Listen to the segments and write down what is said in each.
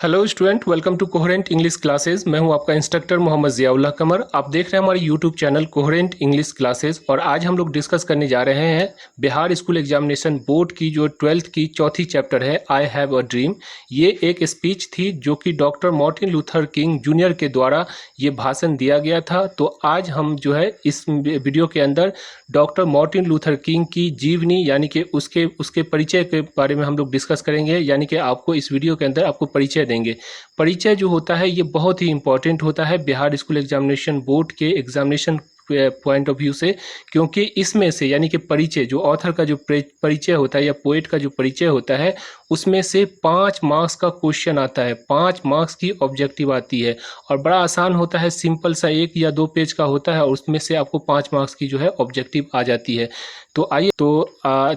Hello student, welcome to coherent English classes. मैं हूं आपका इंस्ट्रक्टर मोहम्मद ज़ियाउल्लाह कमर। आप देख रहे हैं हमारे YouTube channel coherent English classes और आज हम लोग डिस्कस करने जा रहे हैं बिहार स्कूल एग्जामिनेशन बोर्ड की जो 12th की चौथी चैप्टर है आई हैव अ ड्रीम। ये एक स्पीच थी जो कि doctor Martin Luther King junior के द्वारा ये भाषण दिया गया था। तो आज हम जो है इस वीडियो के अंदर डॉक्टर मार्टिन लूथर किंग की जीवनी यानी कि उसके परिचय के बारे में हम लोग डिस्कस करेंगे। यानी कि आपको इस वीडियो के अंदर आपको परिचय देंगे। परिचय जो होता है ये बहुत ही इंपॉर्टेंट होता है बिहार स्कूल एग्जामिनेशन बोर्ड के एग्जामिनेशन पॉइंट ऑफ व्यू से, क्योंकि इसमें से यानी कि परिचय जो ऑथर का जो परिचय होता है या पोएट का जो परिचय होता है उसमें से 5 मार्क्स का क्वेश्चन आता है, 5 मार्क्स की ऑब्जेक्टिव आती है और बड़ा आसान होता है, सिंपल सा 1 या 2 पेज का होता है और उसमें से आपको 5 मार्क्स की जो है ऑब्जेक्टिव आ जाती है। तो आइए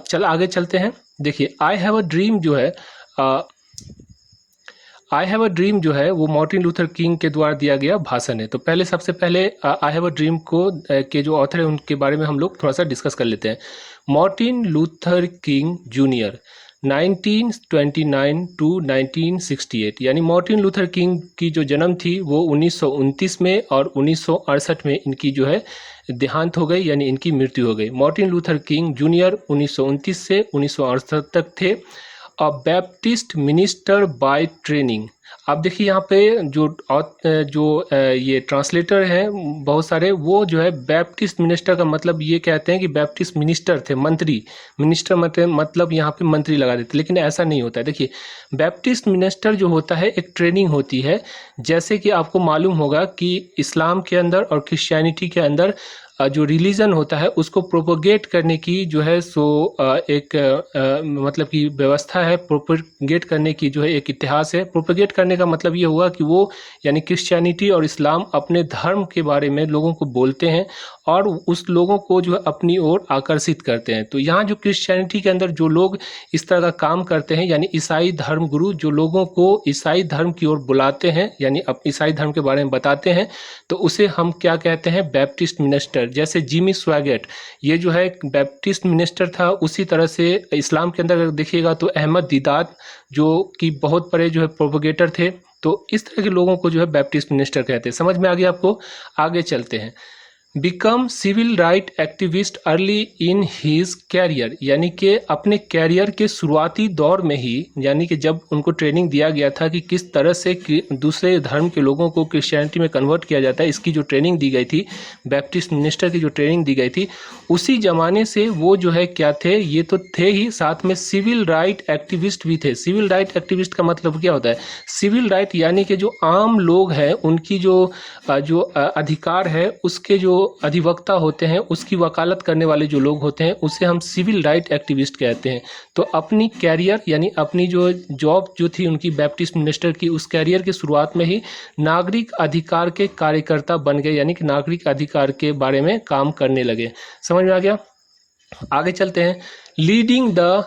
चल आगे चलते हैं। देखिए आई हैव अ ड्रीम जो है आई हैव अ ड्रीम जो है वो मार्टिन लूथर किंग के द्वारा दिया गया भाषण है। तो सबसे पहले आई हैव अ ड्रीम को के जो ऑथर है उनके बारे में हम लोग थोड़ा सा डिस्कस कर लेते हैं। Martin Luther King junior 1929 to 1968, यानी मार्टिन लूथर किंग की जो जन्म थी वो 1929 में और 1968 में इनकी जो है देहांत हो गई, यानी इनकी मृत्यु हो गई। मार्टिन लूथर किंग जूनियर 1929 से 1968 तक थे। अ बैप्टिस्ट मिनिस्टर बाय ट्रेनिंग। आप देखिए यहाँ पे ये ट्रांसलेटर हैं बहुत सारे, वो जो है बैप्टिस्ट मिनिस्टर का मतलब ये कहते हैं कि बैप्टिस्ट मिनिस्टर थे, मंत्री। मिनिस्टर मतलब यहाँ पे मंत्री लगा देते, लेकिन ऐसा नहीं होता है। देखिए बैप्टिस्ट मिनिस्टर जो होता है एक ट्रेनिंग होती है। जैसे कि आपको मालूम होगा कि इस्लाम के अंदर और क्रिश्चियनिटी के अंदर जो रिलीजन होता है उसको प्रोपोगेट करने की जो है मतलब कि व्यवस्था है। प्रोपोगेट करने की जो है एक इतिहास है। प्रोपोगेट करने का मतलब ये हुआ कि वो यानी क्रिश्चियनिटी और इस्लाम अपने धर्म के बारे में लोगों को बोलते हैं और उस लोगों को जो है अपनी ओर आकर्षित करते हैं। तो यहाँ जो क्रिश्चियनिटी के अंदर जो लोग इस तरह का काम करते हैं, यानी ईसाई धर्म गुरु जो लोगों को ईसाई धर्म की ओर बुलाते हैं, यानी ईसाई धर्म के बारे में बताते हैं, तो उसे हम क्या कहते हैं, बैप्टिस्ट मिनिस्टर। जैसे जिमी स्वैगेट ये जो है बैप्टिस्ट मिनिस्टर था, उसी तरह से इस्लाम के अंदर अगर देखिएगा तो अहमद दीदात जो कि बहुत बड़े जो है प्रोपोगेटर थे। तो इस तरह के लोगों को जो है बैप्टिस्ट मिनिस्टर कहते हैं। समझ में आ गया आपको? आगे चलते हैं। Become civil right activist early in his career, यानी कि अपने कैरियर के शुरुआती दौर में ही, यानी कि जब उनको ट्रेनिंग दिया गया था कि किस तरह से दूसरे धर्म के लोगों को क्रिश्चियनिटी में कन्वर्ट किया जाता है, इसकी जो ट्रेनिंग दी गई थी, बैप्टिस्ट मिनिस्टर की जो ट्रेनिंग दी गई थी, उसी जमाने से वो जो है क्या थे, ये तो थे ही, साथ में सिविल राइट एक्टिविस्ट भी थे। सिविल राइट एक्टिविस्ट का मतलब क्या होता है? सिविल राइट यानी कि जो आम लोग हैं उनकी जो अधिकार है उसके जो अधिवक्ता होते हैं, उसकी वकालत करने वाले जो लोग होते हैं, उसे हम सिविल राइट एक्टिविस्ट कहते हैं। तो अपनी कैरियर यानी अपनी जो जॉब जो थी उनकी बैप्टिस्ट मिनिस्टर की, उस कैरियर की शुरुआत में ही नागरिक अधिकार के कार्यकर्ता बन गए, यानी कि नागरिक अधिकार के बारे में काम करने लगे। समझ में आ गया? आगे चलते हैं। लीडिंग द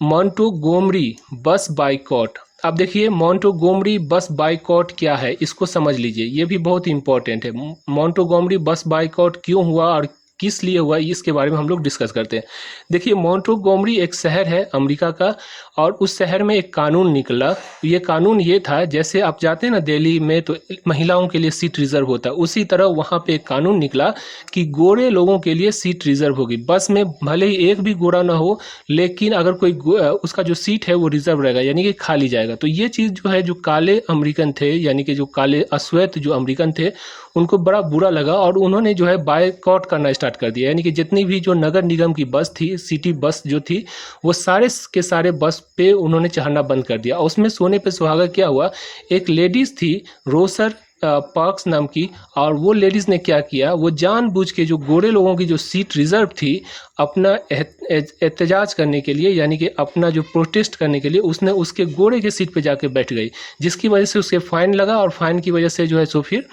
मोंटोगोमरी बस बाइकॉट। अब देखिए मोंटोगोमरी बस बाइकॉट क्या है, इसको समझ लीजिए, ये भी बहुत इंपॉर्टेंट है। मोंटोगोमरी बस बाइकॉट क्यों हुआ और किस लिए हुआ, इसके बारे में हम लोग डिस्कस करते हैं। देखिए मोंटोगोमरी एक शहर है अमेरिका का और उस शहर में एक कानून निकला। ये कानून ये था, जैसे आप जाते हैं ना दिल्ली में तो महिलाओं के लिए सीट रिजर्व होता है, उसी तरह वहाँ पे एक कानून निकला कि गोरे लोगों के लिए सीट रिजर्व होगी। बस में भले ही एक भी गोरा ना हो, लेकिन अगर कोई उसका जो सीट है वो रिजर्व रहेगा, यानी कि खाली जाएगा। तो ये चीज़ जो है, जो काले अमेरिकन थे, यानी कि जो काले अश्वेत जो अमेरिकन थे, उनको बड़ा बुरा लगा और उन्होंने जो है बायकॉट करना स्टार्ट कर दिया। यानी कि जितनी भी जो नगर निगम की बस थी, सिटी बस जो थी, वो सारे के सारे बस पे उन्होंने चढ़ना बंद कर दिया। और उसमें सोने पे सुहागा क्या हुआ, एक लेडीज़ थी रोसर पार्क्स नाम की, और वो लेडीज़ ने क्या किया, वो जानबूझ के जो गोरे लोगों की जो सीट रिजर्व थी, अपना एहतजाज करने के लिए, यानी कि अपना जो प्रोटेस्ट करने के लिए, उसने उसके गोरे के सीट पे जाके बैठ गई, जिसकी वजह से उसके फाइन लगा और फाइन की वजह से जो है सो फिर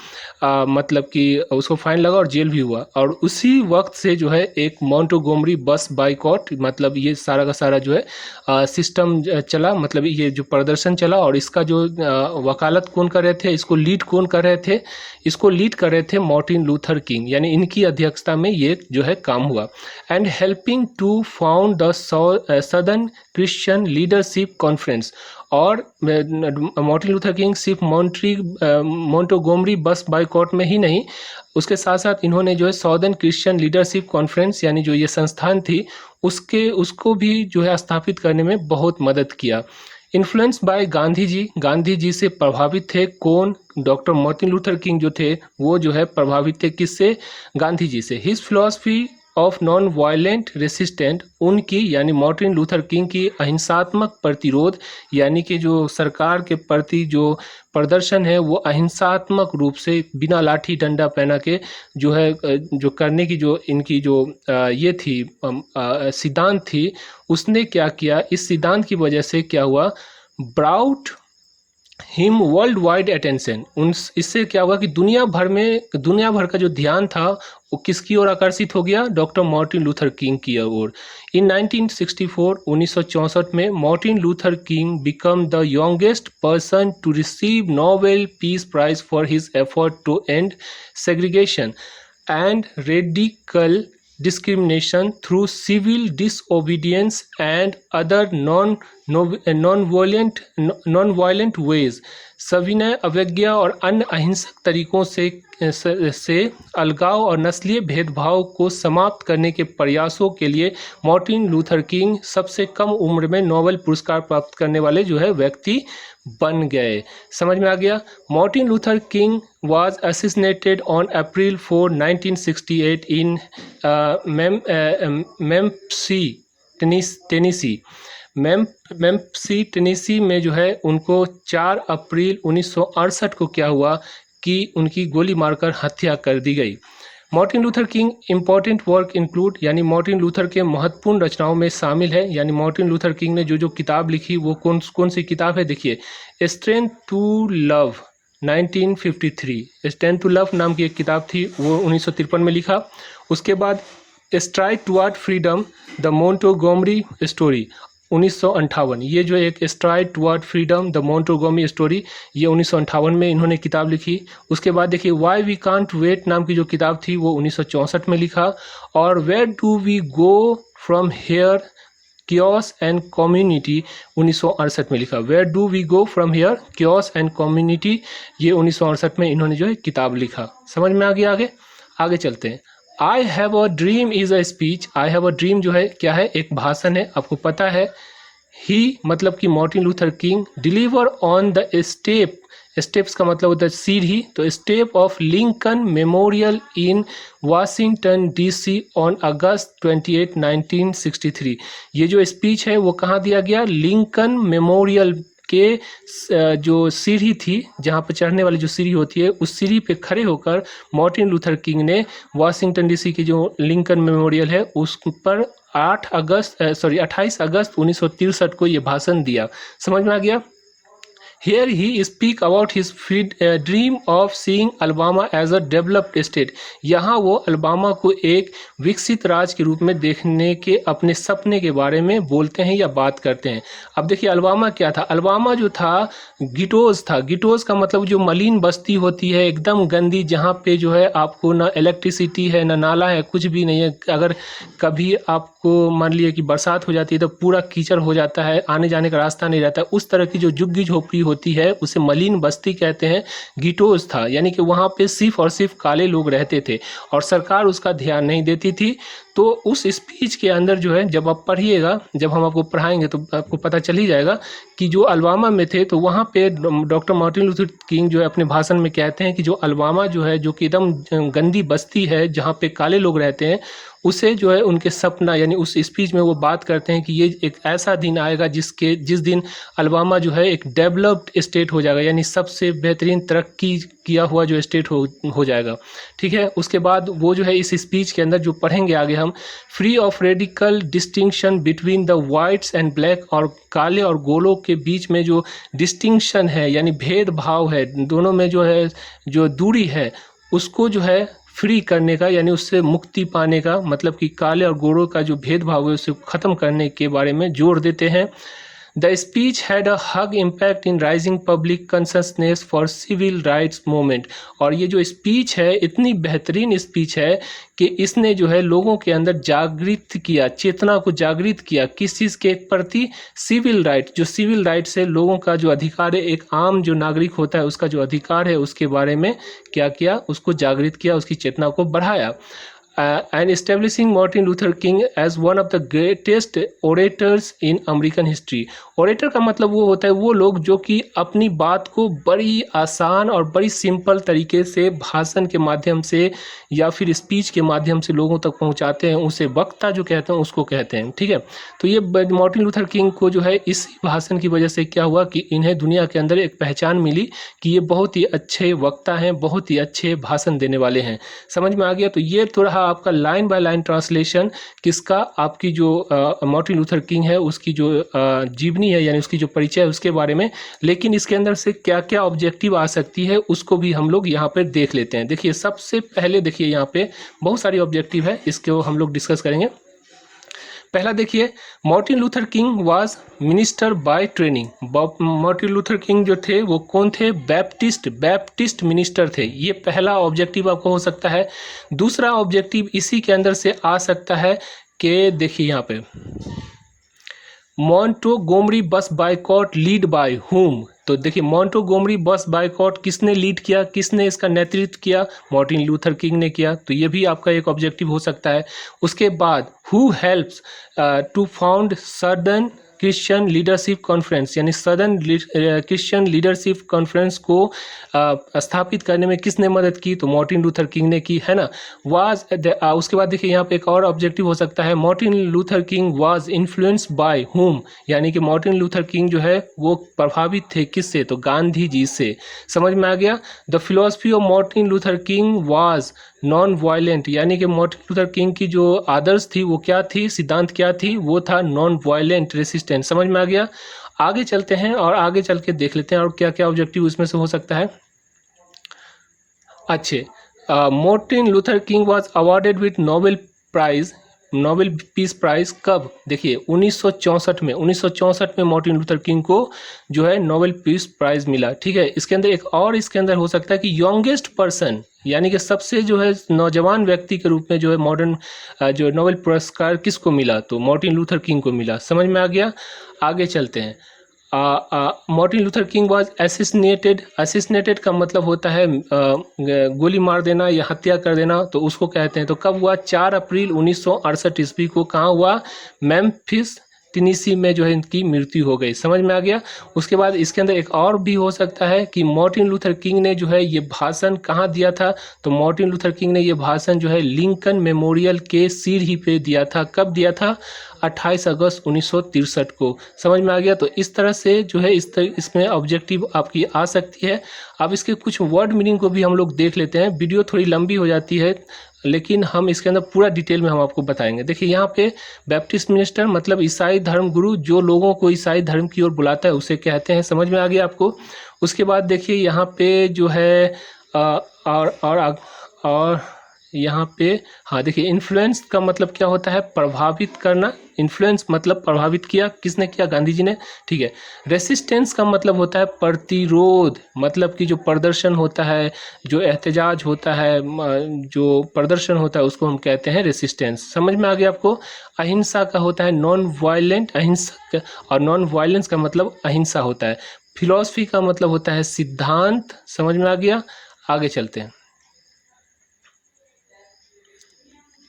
मतलब कि उसको फाइन लगा और जेल भी हुआ। और उसी वक्त से जो है एक मोंटोगोमरी बस बाइकॉट, मतलब ये सारा का सारा जो है सिस्टम चला, मतलब ये जो प्रदर्शन चला। और इसका जो वकालत कौन कर रहे थे, इसको लीड कौन कर रहे थे, इसको लीड कर रहे थे मार्टिन लूथर किंग, यानी इनकी अध्यक्षता में ये जो है काम हुआ। And helping to found the southern Christian leadership conference, और मार्टिन लूथर किंग सिर्फ मोंटोगोमरी बस बायकॉट में ही नहीं, उसके साथ साथ इन्होंने जो है सॉदर्न क्रिश्चियन लीडरशिप कॉन्फ्रेंस यानी जो ये संस्थान थी उसको भी जो है स्थापित करने में बहुत मदद किया। इन्फ्लुएंस बाय गांधी जी से प्रभावित थे कौन? डॉक्टर मार्टिन लूथर किंग जो थे वो जो है प्रभावित थे किससे? गांधी जी से। His philosophy of non violent resistant, उनकी यानी मार्टिन लूथर किंग की अहिंसात्मक प्रतिरोध यानी कि जो सरकार के प्रति जो प्रदर्शन है वो अहिंसात्मक रूप से बिना लाठी डंडा पहना के जो है जो करने की जो इनकी जो ये थी सिद्धांत थी, उसने क्या किया? इस सिद्धांत की वजह से क्या हुआ? Brought him world wide attention, इससे क्या हुआ कि दुनिया भर का जो ध्यान था वो किसकी ओर आकर्षित हो गया? डॉक्टर मार्टिन लूथर किंग की ओर। इन 1964 में Martin Luther King become the youngest person to receive Nobel peace prize for his effort to end segregation and radical discrimination through civil disobedience and other non-violent ways। सविनय अवज्ञा और अन्य अहिंसक तरीकों से अलगाव और नस्लीय भेदभाव को समाप्त करने के प्रयासों के लिए मार्टिन लूथर किंग सबसे कम उम्र में नोबेल पुरस्कार प्राप्त करने वाले जो है व्यक्ति बन गए। समझ में आ गया? Martin Luther king was assassinated on April 4, 1968 in Memphis Tennessee में जो है उनको 4 अप्रैल 1968 को क्या हुआ कि उनकी गोली मारकर हत्या कर दी गई। Martin Luther king important work include, यानी मार्टिन लूथर के महत्वपूर्ण रचनाओं में शामिल है, यानी मार्टिन लूथर किंग ने जो किताब लिखी वो कौन सी किताब है? देखिए, strength to love 1953, strength to love नाम की एक किताब थी, वो 1953 में लिखा। उसके बाद stride toward freedom the Montgomery story 1958, ये जो एक stride toward freedom the Montgomery story, ये 1958 में इन्होंने किताब लिखी। उसके बाद देखिए वाई वी कांट वेट नाम की जो किताब थी वो 1964 में लिखा। और where do we go from here chaos and community 1968 में लिखा। Where do we go from here chaos and community, ये 1968 में इन्होंने जो है किताब लिखा। समझ में आ गया? आगे चलते हैं। I have a dream is a speech. I have a dream जो है क्या है? एक भाषण है, आपको पता है। ही मतलब कि Martin Luther king deliver on the steps का मतलब होता है सीढ़ी, तो step of Lincoln memorial in Washington DC on August 28, 1963। ये जो स्पीच है वो कहाँ दिया गया? लिंकन मेमोरियल के जो सीढ़ी थी, जहाँ पर चढ़ने वाली जो सीढ़ी होती है, उस सीढ़ी पे खड़े होकर मार्टिन लूथर किंग ने वाशिंगटन डीसी की जो लिंकन मेमोरियल है उस पर 28 अगस्त 1963 को ये भाषण दिया। समझ में आ गया? Here he speak about his dream of seeing Alabama as a developed state। यहाँ वो अल्बामा को एक विकसित राज्य के रूप में देखने के अपने सपने के बारे में बोलते हैं या बात करते हैं। अब देखिए अल्बामा क्या था? अल्बामा जो था गिटोज था। गिटोज का मतलब जो मलिन बस्ती होती है, एकदम गंदी, जहाँ पे जो है आपको ना इलेक्ट्रिसिटी है ना नाला है, कुछ भी नहीं है। अगर कभी आपको मान लिया कि बरसात हो जाती है तो पूरा कीचड़ हो जाता है, आने जाने का रास्ता नहीं रहता। उस तरह की जो झुग्गी झोपड़ी होती है उसे मलिन बस्ती कहते हैं, गिटोज था। यानी कि वहाँ पे सिर्फ और सिर्फ काले लोग रहते थे और सरकार उसका ध्यान नहीं देती थी। तो उस स्पीच के अंदर जो है, जब आप पढ़िएगा, जब हम आपको पढ़ाएंगे तो आपको पता चल ही जाएगा कि जो अल्बामा में थे तो वहाँ पे डॉक्टर मार्टिन लूथर किंग जो है अपने भाषण में कहते हैं कि जो अल्बामा जो है, जो कि एकदम गंदी बस्ती है जहाँ पे काले लोग रहते हैं, उसे जो है उनके सपना, यानी उस स्पीच में वो बात करते हैं कि ये एक ऐसा दिन आएगा जिस दिन अल्बामा जो है एक डेवलप्ड स्टेट हो जाएगा, यानी सबसे बेहतरीन तरक्की किया हुआ जो स्टेट हो जाएगा। ठीक है। उसके बाद वो जो है इस स्पीच के अंदर जो पढ़ेंगे आगे हम, free of radical distinction between the whites and black, और काले और गोलों के बीच में जो डिस्टिंक्शन है यानी भेदभाव है, दोनों में जो है जो दूरी है उसको जो है फ्री करने का, यानी उससे मुक्ति पाने का, मतलब कि काले और गोरों का जो भेदभाव है उसे ख़त्म करने के बारे में जोर देते हैं। The speech had a huge impact in rising public consciousness for civil rights movement. और ये जो स्पीच है इतनी बेहतरीन स्पीच है कि इसने जो है लोगों के अंदर जागृत किया, चेतना को जागृत किया किस चीज़ के प्रति, सिविल राइट, जो सिविल राइट्स है, लोगों का जो अधिकार है, एक आम जो नागरिक होता है उसका जो अधिकार है उसके बारे में क्या किया, उसको जागृत किया, उसकी चेतना को बढ़ाया। and establishing Martin Luther King as one of the greatest orators in American history। Orator का मतलब वो होता है वो लोग जो कि अपनी बात को बड़ी आसान और बड़ी सिंपल तरीके से भाषण के माध्यम से या फिर स्पीच के माध्यम से लोगों तक पहुंचाते हैं, उसे वक्ता जो कहते हैं उसको कहते हैं, ठीक है। तो ये मार्टिन लूथर किंग को जो है इस भाषण की वजह से क्या हुआ कि इन्हें दुनिया के अंदर एक पहचान मिली कि ये बहुत ही अच्छे वक्ता हैं, बहुत ही अच्छे भाषण देने वाले हैं। समझ में आ गया। तो ये तो रहा आपका लाइन बाय लाइन ट्रांसलेशन किसका, आपकी जो मार्टिन लूथर किंग है उसकी जो जीवनी है यानी उसकी जो परिचय है उसके बारे में। लेकिन इसके अंदर से क्या क्या ऑब्जेक्टिव आ सकती है उसको भी हम लोग यहाँ पर देख लेते हैं। देखिए सबसे पहले देखिए यहाँ पे बहुत सारी ऑब्जेक्टिव है, इसको हम लोग डिस्कस करेंगे। पहला देखिए, Martin Luther King was minister by training. Martin Luther king जो थे वो कौन थे, बैप्टिस्ट मिनिस्टर थे। ये पहला ऑब्जेक्टिव आपको हो सकता है। दूसरा ऑब्जेक्टिव इसी के अंदर से आ सकता है कि देखिए यहाँ पे मोंटोगोमरी बस बायकॉट लीड बाय हुम। तो देखिए मोंटोगोमरी बस बायकॉट किसने लीड किया, किसने इसका नेतृत्व किया, मार्टिन लूथर किंग ने किया। तो ये भी आपका एक ऑब्जेक्टिव हो सकता है। उसके बाद who helps to found southern Christian leadership conference, यानी सदर्न क्रिश्चियन लीडरशिप कॉन्फ्रेंस को स्थापित करने में किसने मदद की, तो मार्टिन लूथर किंग ने की, है ना। उसके बाद देखिए यहाँ पे एक और ऑब्जेक्टिव हो सकता है, Martin Luther King was influenced by whom, यानी कि मार्टिन लूथर किंग जो है वो प्रभावित थे किससे, तो गांधी जी से। समझ में आ गया। The philosophy of Martin Luther King was non violent, यानी कि मार्टिन लूथर किंग की जो आदर्श थी वो क्या थी, सिद्धांत क्या थी, वो था नॉन वायलेंट रेसिस्टेंस। समझ में आ गया। आगे चलते हैं और आगे चल के देख लेते हैं और क्या क्या ऑब्जेक्टिव इसमें से हो सकता है। अच्छे, Martin Luther King was awarded with Nobel peace prize कब, देखिए 1964 में मार्टिन लूथर किंग को जो है नोबेल पीस प्राइज मिला, ठीक है। इसके अंदर एक और इसके अंदर हो सकता है कि यंगेस्ट पर्सन, यानी कि सबसे जो है नौजवान व्यक्ति के रूप में जो है जो नोबेल पुरस्कार किसको मिला, तो मार्टिन लूथर किंग को मिला। समझ में आ गया। आगे चलते हैं। मार्टिन लूथर किंग वाज असिसनेटेड का मतलब होता है गोली मार देना या हत्या कर देना, तो उसको कहते हैं। तो कब हुआ, 4 अप्रैल 1968 ईस्वी को। कहाँ हुआ, मेम्फिस टेनेसी में जो है इनकी मृत्यु हो गई। समझ में आ गया। उसके बाद इसके अंदर एक और भी हो सकता है कि मार्टिन लूथर किंग ने जो है ये भाषण कहाँ दिया था, तो मार्टिन लूथर किंग ने ये भाषण जो है लिंकन मेमोरियल के सीढ़ी पे दिया था। कब दिया था, 28 अगस्त 1963 को। समझ में आ गया। तो इस तरह से जो है इसमें ऑब्जेक्टिव आपकी आ सकती है। अब इसके कुछ वर्ड मीनिंग को भी हम लोग देख लेते हैं। वीडियो थोड़ी लंबी हो जाती है लेकिन हम इसके अंदर पूरा डिटेल में हम आपको बताएंगे। देखिए यहाँ पे बैप्टिस्ट मिनिस्टर मतलब ईसाई धर्म गुरु, जो लोगों को ईसाई धर्म की ओर बुलाता है उसे कहते हैं। समझ में आ गया आपको। उसके बाद देखिए यहाँ पे जो है और यहाँ पे हाँ देखिए, इन्फ्लुएंस का मतलब क्या होता है, प्रभावित करना। इन्फ्लुएंस मतलब प्रभावित किया, किसने किया, गांधी जी ने, ठीक है। रेसिस्टेंस का मतलब होता है प्रतिरोध, मतलब कि जो प्रदर्शन होता है, जो एहतजाज होता है, जो प्रदर्शन होता है उसको हम कहते हैं रेसिस्टेंस। समझ में आ गया आपको। अहिंसा का होता है नॉन वायलेंट, अहिंसा, और नॉन वायलेंस का मतलब अहिंसा होता है। फिलॉसफी का मतलब होता है सिद्धांत। समझ में आ गया। आगे चलते हैं।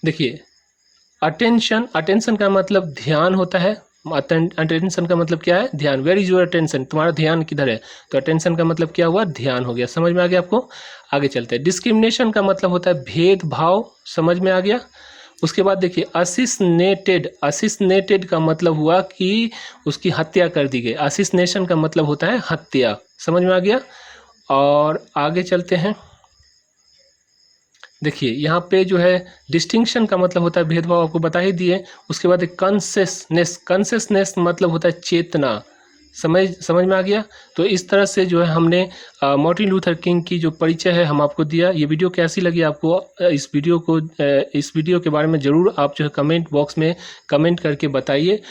देखिए अटेंशन का मतलब ध्यान होता है। अटेंशन का मतलब क्या है, ध्यान। वेयर इज योर अटेंशन, तुम्हारा ध्यान किधर है, तो अटेंशन का मतलब क्या हुआ, ध्यान हो गया। समझ में आ गया आपको। आगे चलते हैं। डिस्क्रिमिनेशन का मतलब होता है भेदभाव। समझ में आ गया। उसके बाद देखिए असिसनेटेड का मतलब हुआ कि उसकी हत्या कर दी गई। असिसनेशन का मतलब होता है हत्या। समझ में आ गया। और आगे चलते हैं। देखिए यहाँ पे जो है डिस्टिंक्शन का मतलब होता है भेदभाव, आपको बता ही दिए। उसके बाद कॉन्शियसनेस मतलब होता है चेतना। समझ में आ गया। तो इस तरह से जो है हमने मार्टिन लूथर किंग की जो परिचय है हम आपको दिया। ये वीडियो कैसी लगी आपको, इस वीडियो के बारे में ज़रूर आप जो है कमेंट बॉक्स में कमेंट करके बताइए।